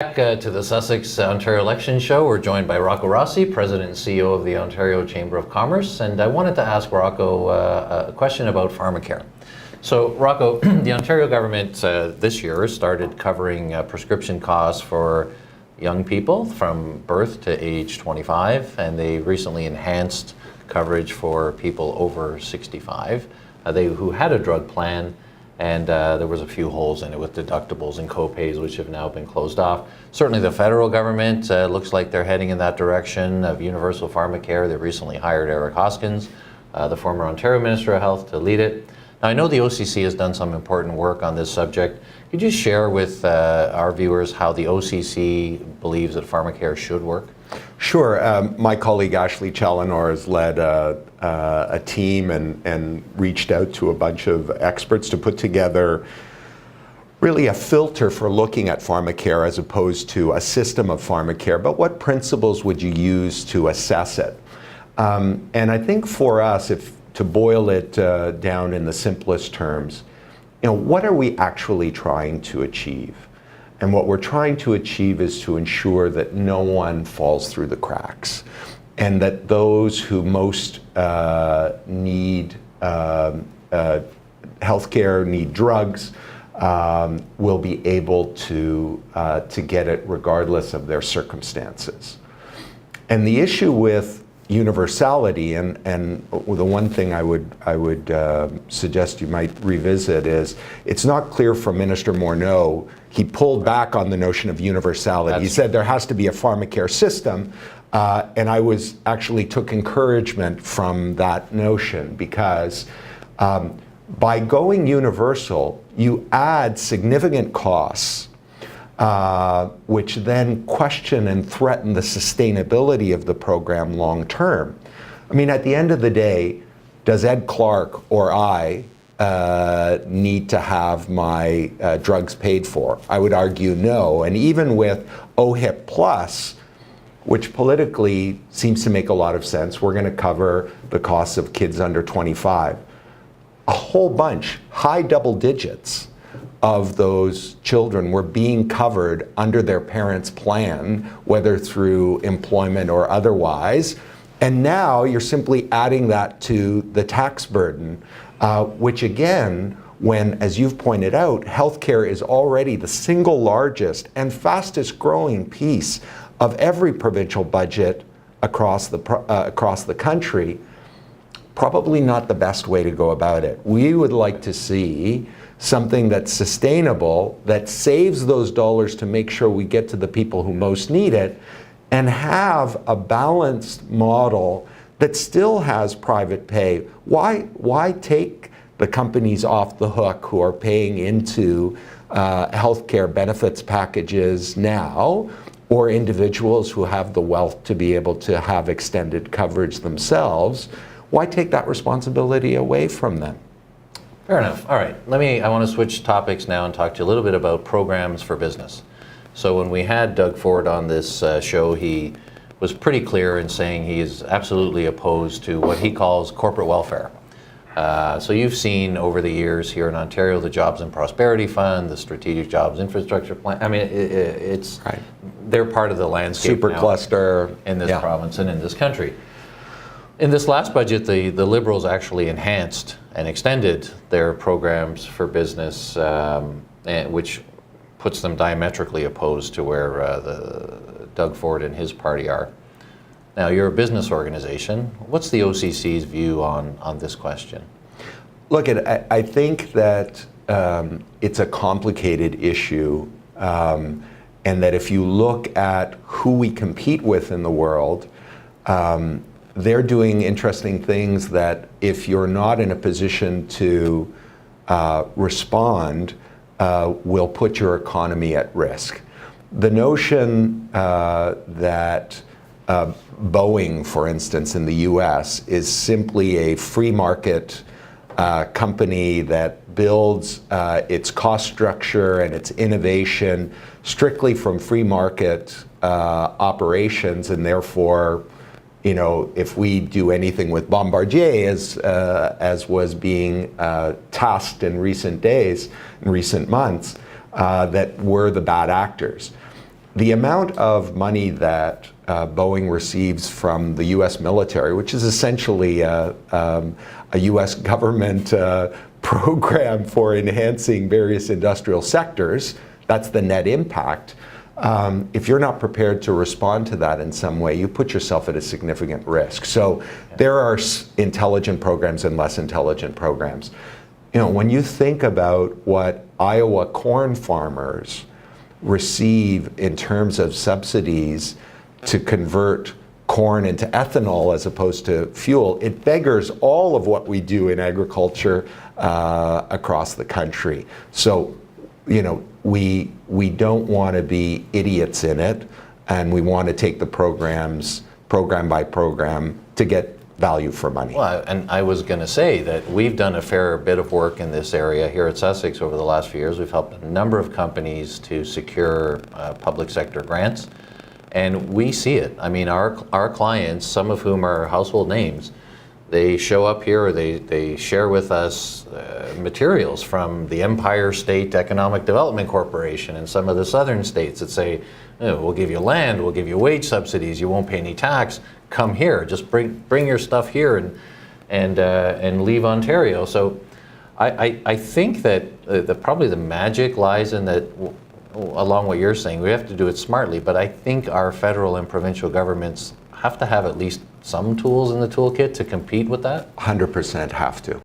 Back to the Sussex Ontario Election Show. We're joined by Rocco Rossi, President and CEO of the Ontario Chamber of Commerce. And I wanted to ask Rocco a question about Pharmacare. So, Rocco, the Ontario government this year started covering prescription costs for young people from birth to age 25, and they recently enhanced coverage for people over 65 who had a drug plan. And there was a few holes in it with deductibles and co-pays, which have now been closed off. Certainly the federal government looks like they're heading in that direction of universal pharmacare. They recently hired Eric Hoskins, the former Ontario Minister of Health, to lead it. Now, I know the OCC has done some important work on this subject. Could you share with our viewers how the OCC believes that pharmacare should work? Sure. My colleague Ashley Challenor has led a team and reached out to a bunch of experts to put together really a filter for looking at pharmacare as opposed to a system of pharmacare. But what principles would you use to assess it? And I think for us, if to boil it down in the simplest terms, what are we actually trying to achieve? And what we're trying to achieve is to ensure that no one falls through the cracks, and that those who most need healthcare, need drugs, will be able to get it regardless of their circumstances. And the issue with universality, and the one thing I would suggest you might revisit is, it's not clear from Minister Morneau. He pulled back on the notion of universality. He said there has to be a pharmacare system, and I actually took encouragement from that notion, because by going universal, you add significant costs, which then question and threaten the sustainability of the program long term. I mean, at the end of the day, does Ed Clark or I need to have my drugs paid for? I would argue no. And even with OHIP Plus, which politically seems to make a lot of sense, we're going to cover the costs of kids under 25. A whole bunch, high double digits, of those children were being covered under their parents' plan, whether through employment or otherwise. And now you're simply adding that to the tax burden, which again, when, as you've pointed out, healthcare is already the single largest and fastest growing piece of every provincial budget across the country, probably not the best way to go about it. We would like to see something that's sustainable, that saves those dollars to make sure we get to the people who most need it, and have a balanced model that still has private pay. Why take the companies off the hook who are paying into healthcare benefits packages now, or individuals who have the wealth to be able to have extended coverage themselves? Why take that responsibility away from them? Fair enough. All right. I want to switch topics now and talk to you a little bit about programs for business. So when we had Doug Ford on this show, he was pretty clear in saying he is absolutely opposed to what he calls corporate welfare. So you've seen over the years here in Ontario the Jobs and Prosperity Fund, the Strategic Jobs Infrastructure Plan. I mean, it's right. They're part of the landscape super now cluster in this province and in this country. In this last budget, the Liberals actually enhanced and extended their programs for business, which puts them diametrically opposed to where Doug Ford and his party are. Now, you're a business organization. What's the OCC's view on this question? Look, I think that it's a complicated issue, and that if you look at who we compete with in the world, they're doing interesting things that if you're not in a position to respond, will put your economy at risk. The notion that Boeing, for instance, in the US, is simply a free market company that builds its cost structure and its innovation strictly from free market operations, and therefore, if we do anything with Bombardier, as was being tasked in recent days, in recent months, that we're the bad actors. the amount of money that Boeing receives from the U.S. military, which is essentially a U.S. government program for enhancing various industrial sectors, that's the net impact. If you're not prepared to respond to that in some way, you put yourself at a significant risk. So there are intelligent programs and less intelligent programs. You know, when you think about what Iowa corn farmers receive in terms of subsidies to convert corn into ethanol as opposed to fuel, it beggars all of what we do in agriculture across the country. So, you know, we don't want to be idiots in it, and we want to take the programs program by program to get value for money. Well, and I was going to say that we've done a fair bit of work in this area here at Sussex over the last few years. We've helped a number of companies to secure public sector grants, and we see it. I mean, our clients, some of whom are household names, they show up here, or they share with us materials from the Empire State Economic Development Corporation and some of the southern states that say, we'll give you land, we'll give you wage subsidies, you won't pay any tax, come here, just bring your stuff here and leave Ontario. So I think that probably the magic lies in that, along what you're saying, we have to do it smartly, but I think our federal and provincial governments have to have at least some tools in the toolkit to compete with that. 100% have to.